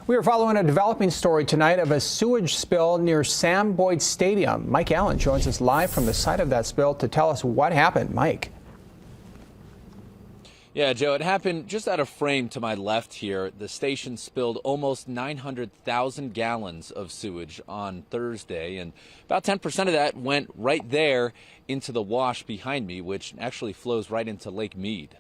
We are following a developing story tonight of a sewage spill near Sam Boyd Stadium. Mike Allen joins us live from the site of that spill to tell us what happened. Mike. Yeah, Joe, it happened just out of frame to my left here. The station spilled almost 900,000 gallons of sewage on Thursday, and about 10% of that went right there into the wash behind me, which actually flows right into Lake Mead.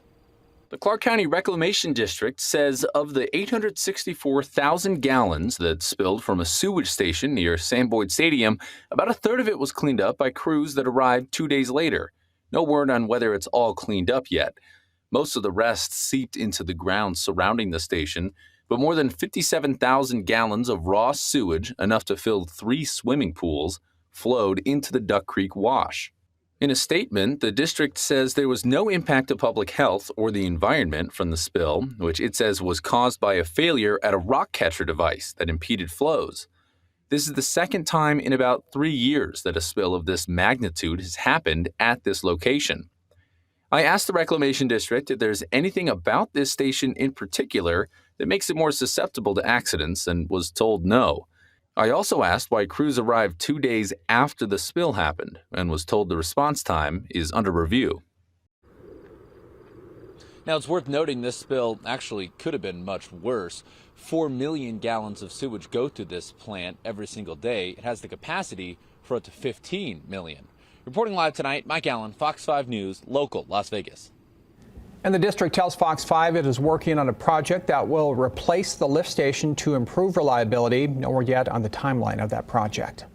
The Clark County Reclamation District says of the 864,000 gallons that spilled from a sewage station near Sam Boyd Stadium, about a third of it was cleaned up by crews that arrived 2 days later. No word on whether it's all cleaned up yet. Most of the rest seeped into the ground surrounding the station, but more than 57,000 gallons of raw sewage, enough to fill 3 swimming pools, flowed into the Duck Creek Wash. In a statement, the district says there was no impact to public health or the environment from the spill, which it says was caused by a failure at a rock catcher device that impeded flows. This is the second time in about 3 years that a spill of this magnitude has happened at this location. I asked the Reclamation District if there's anything about this station in particular that makes it more susceptible to accidents, and was told no. I also asked why crews arrived 2 days after the spill happened, and was told the response time is under review. Now, it's worth noting this spill actually could have been much worse. 4 million gallons of sewage go through this plant every single day. It has the capacity for up to 15 million. Reporting live tonight, Mike Allen, Fox 5 News, local Las Vegas. And the district tells Fox 5 it is working on a project that will replace the lift station to improve reliability. No word yet on the timeline of that project.